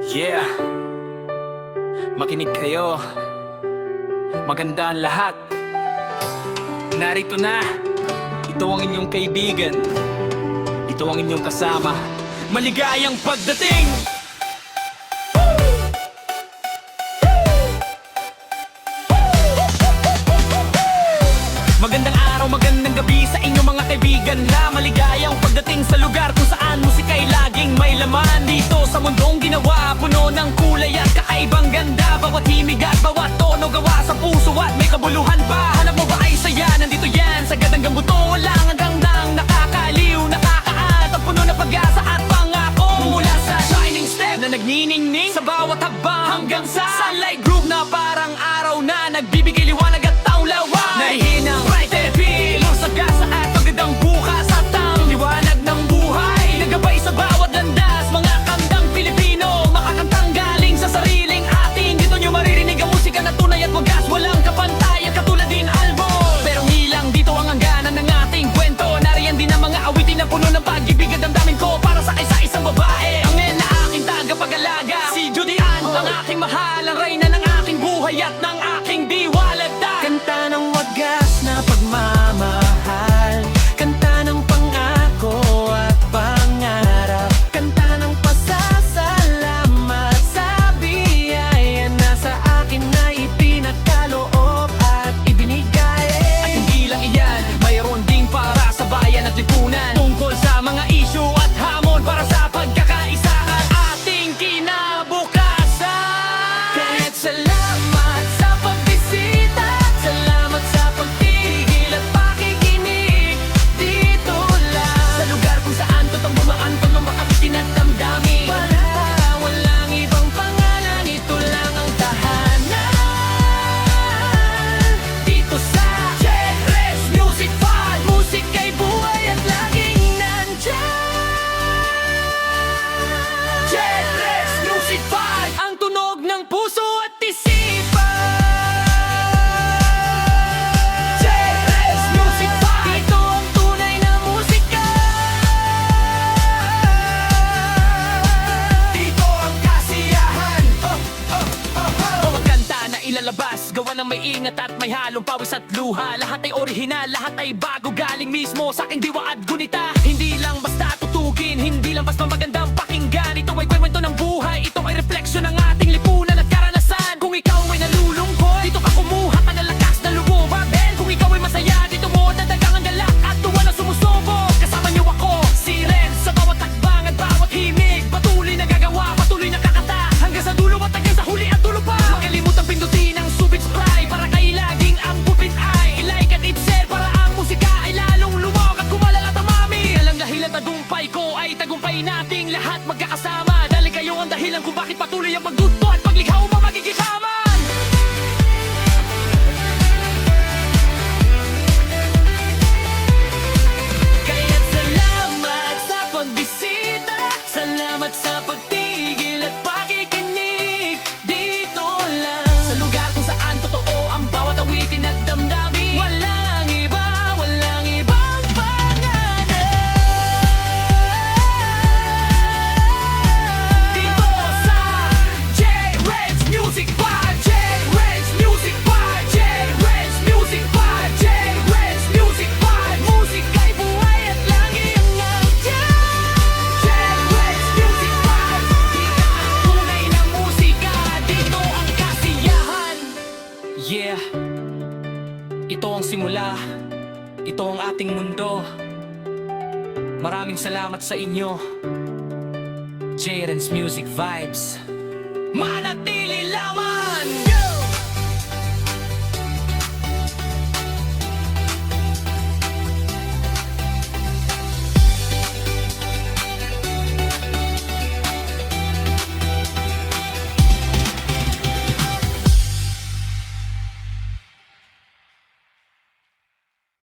Yeah, makinig kayo. Maganda ang lahat. Narito na. Ito ang inyong kaibigan. Ito ang inyong kasama. Maligayang pagdating! Magandang araw, magandang gabi sa inyong mga kaibigan na maligayang pagdating sa lugar kung saan musika'y laging may laman. Dito sa mundong ginawa, puno ng kulay at kakaibang ganda. Bawat himig at bawat tono gawa sa puso at may kabuluhan pa. Hanap mo ba ay saya? Nandito yan sa gandang buto. Walang hanggang nang nakakaliw, nakakaangat, puno ng pag-asa at pangako. Mula sa shining step na nagniningning sa bawat hakbang hanggang sa sunlight groove na parang araw na nagbibigay liwanag at taulawa. Narihinang brighter feel sa gasa at magandang bukas at ang liwanag ng buhay nagabay sa bawat landas. Mga kandang Pilipino makakantang galing sa sariling atin. Dito nyo maririnig ang musika na tunay at wagas, walang kapantayan katulad din album. Pero hilang dito ang hangganan ng ating kwento. Nariyan din ang mga awitin na puno ng pag-ibig at damdamin ko para sa isa-isang babae. Ang men na aking tagapag-alaga, si Judy Ann, ang aking mahal, ang reyna ng aking buhay at ng aking diwalagta. Kanta ng wagas na pagmamahal, kanta ng pangako at pangarap, kanta ng pasasalamat sa biyaya na sa akin na ipinagkaloob at ibinigay. At hindi lang iyan, mayroon ding para sa bayan at lipunan, tungkol sa mga isyu at hamon para sa pagkakaisa ang ating kinabukasan. Kaya't salamat sa pagbisita, salamat sa pagtigil at pakikinig. Dito lang sa lugar kung saan totoong bumaantong ng makabitin at damdamin. Walang ibang pangalan, ito lang ang tahanan. Dito sa J-Res Music Vibe, musika'y buhay at laging nandyan. J-Res Music Vibe, ang tunog ng puso at isipan. J-Res Music Vibe, ito ang tunay na musika. Dito ang kasiyahan. Mga kanta na ilalabas, gawa ng may ingat at may halong pawis at luha. Lahat ay orihinal, lahat ay bago, galing mismo sa aking diwa at gunita. Hindi lang basta tutugin, hindi lang basta magandang pakinggan. Ito ay kwento ng buhay, ito ay refleksyon ng ating lipunan at karanasan. Kung ikaw ay nalulungkot, dito ka kumuha ka ng lakas na lumubabel. Kung ikaw ay masaya, dito mo dadagang ang galak at tuwa na sumusubok. Kasama niyo ako, si Ren, sa bawat takbang at bawat himig. Patuloy na gagawa, patuloy na kakata, hanggang sa dulo at hanggang sa huli at dulo pa. Makalimutan pindutin ang subscribe para kay laging ang gupit ay i-like at i-share para ang musika ay lalong lumawak at kumalala tamami. Alang dahilan tagumpay ko ay tagumpay nating lahat magkakasama. Dahil kayo ang dahilan kung bakit patuloy ang pagduto at paglikha mo magigisaman. Kaya't salamat sa pagbisita, salamat sa pagtigil at pakikinig. Dito lang sa lugar kung saan totoo ang bawat awitin at damdamin. Walang iba, walang ibang pangalan. Dito sa J-Reds Music Vibe, J-Reds Music Vibe, J-Reds Music Vibe, J-Reds Music Vibe. Musika'y buhay at lagi ang nandyan. J-Reds Music Vibe, ika ang tunay na musika. Dito ang kasiyahan. Yeah, ito ang simula, ito ang ating mundo. Maraming salamat sa inyo. J-Reds Music Vibes, manatili laman!